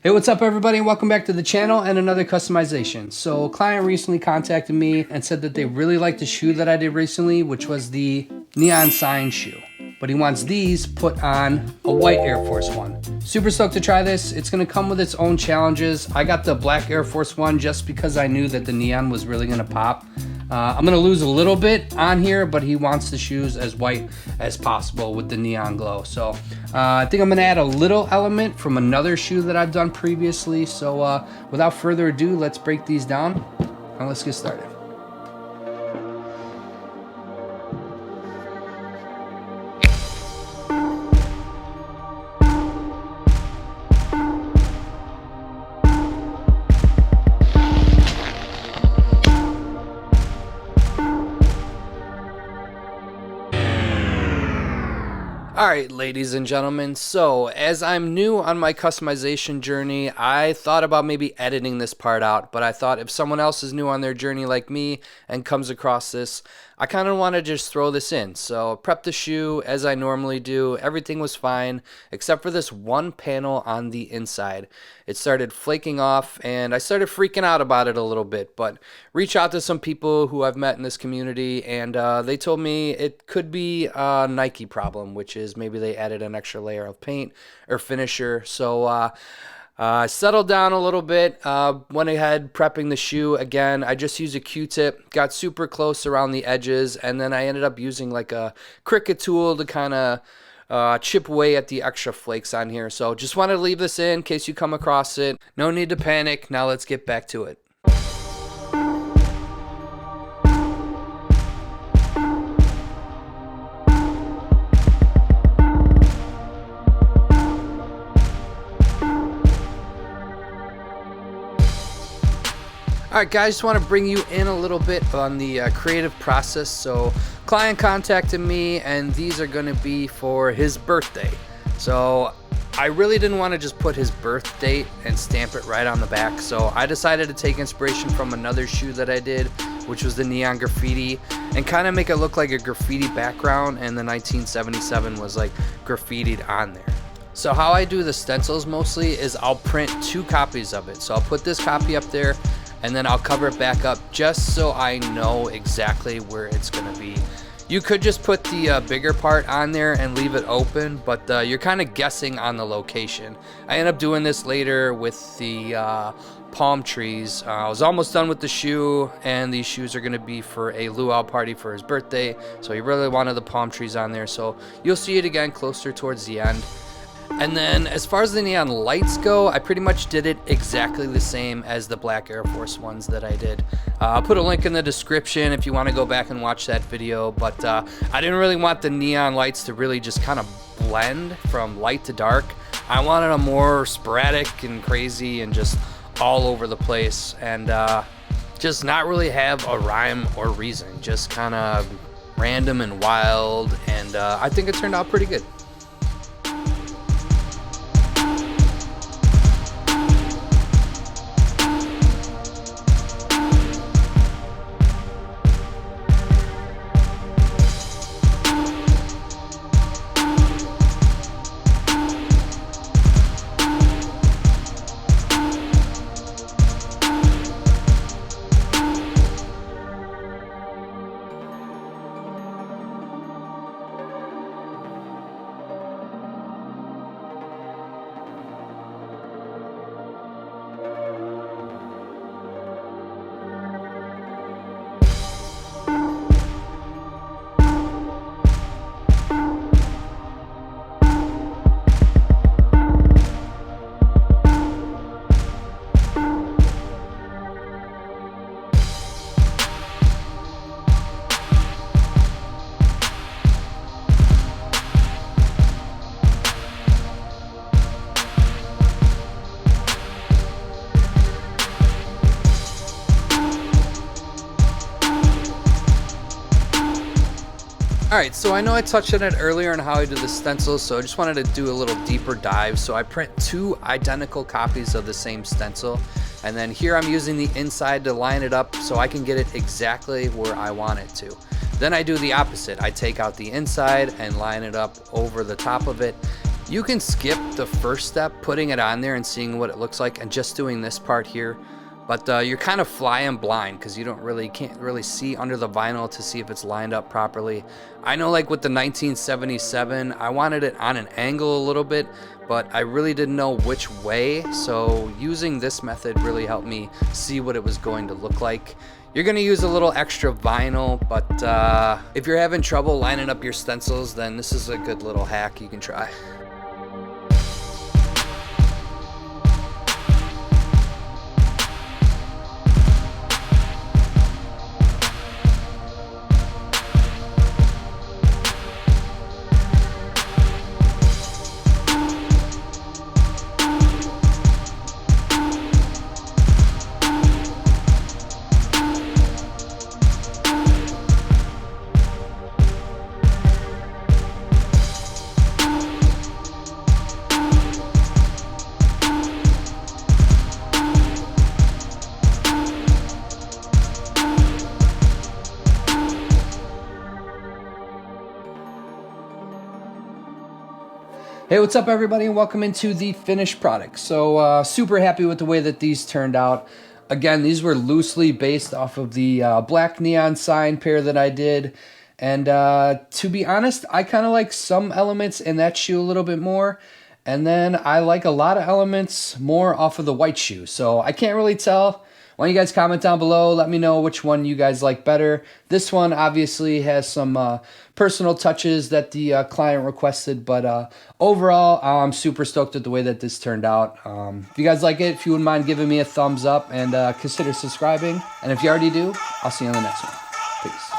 Hey, what's up everybody, and welcome back to the channel and another customization. So a client recently contacted me and said that they really liked the shoe that I did recently, which was the neon sign shoe. But he wants these put on a white Air Force One. Super stoked to try this. It's gonna come with its own challenges. I got the black Air Force One just because I knew that the neon was really gonna pop. I'm gonna lose a little bit on here, but he wants the shoes as white as possible with the neon glow. So I think I'm gonna add a little element from another shoe that I've done previously. So without further ado, let's break these down and let's get started. Alright, ladies and gentlemen, so as I'm new on my customization journey, I thought about maybe editing this part out, but I thought if someone else is new on their journey like me and comes across this, I kind of want to just throw this in. So prep the shoe as I normally do. Everything was fine except for this one panel on the inside. It started flaking off and I started freaking out about it a little bit, but reach out to some people who I've met in this community and they told me it could be a Nike problem, which is maybe they added an extra layer of paint or finisher. So I settled down a little bit, went ahead prepping the shoe again. I just used a Q-tip, got super close around the edges, and then I ended up using like a Cricut tool to kind of chip away at the extra flakes on here. So just wanted to leave this in case you come across it. No need to panic. Now let's get back to it. Alright guys, just want to bring you in a little bit on the creative process. So client contacted me and these are going to be for his birthday. So I really didn't want to just put his birth date and stamp it right on the back. So I decided to take inspiration from another shoe that I did, which was the neon graffiti, and kind of make it look like a graffiti background, and the 1977 was like graffitied on there. So how I do the stencils mostly is I'll print 2 copies of it. So I'll put this copy up there and then I'll cover it back up just so I know exactly where it's gonna be. You could just put the bigger part on there and leave it open, but you're kind of guessing on the location. I end up doing this later with the palm trees. I was almost done with the shoe, and these shoes are gonna be for a luau party for his birthday, so he really wanted the palm trees on there, so you'll see it again closer towards the end. And then as far as the neon lights go, I pretty much did it exactly the same as the black Air Force Ones that I did. I'll put a link in the description if you want to go back and watch that video, but I didn't really want the neon lights to really just kind of blend from light to dark. I wanted them more sporadic and crazy and just all over the place, and just not really have a rhyme or reason, just kind of random and wild, and I think it turned out pretty good. Alright, so I know I touched on it earlier on how I do the stencils, so I just wanted to do a little deeper dive. So I print 2 identical copies of the same stencil, and then here I'm using the inside to line it up so I can get it exactly where I want it to. Then I do the opposite. I take out the inside and line it up over the top of it. You can skip the first step, putting it on there and seeing what it looks like, and just doing this part here. But you're kind of flying blind because you can't really see under the vinyl to see if it's lined up properly. I know, like with the 1977, I wanted it on an angle a little bit, but I really didn't know which way. So using this method really helped me see what it was going to look like. You're gonna use a little extra vinyl, but if you're having trouble lining up your stencils, then this is a good little hack you can try. Hey, what's up everybody, and welcome into the finished product. So super happy with the way that these turned out. Again, these were loosely based off of the black neon sign pair that I did. And to be honest, I kind of like some elements in that shoe a little bit more. And then I like a lot of elements more off of the white shoe. So I can't really tell. Why don't you guys comment down below, let me know which one you guys like better. This one obviously has some personal touches that the client requested, but overall, I'm super stoked with the way that this turned out. If you guys like it, if you wouldn't mind giving me a thumbs up and consider subscribing. And if you already do, I'll see you on the next one. Peace.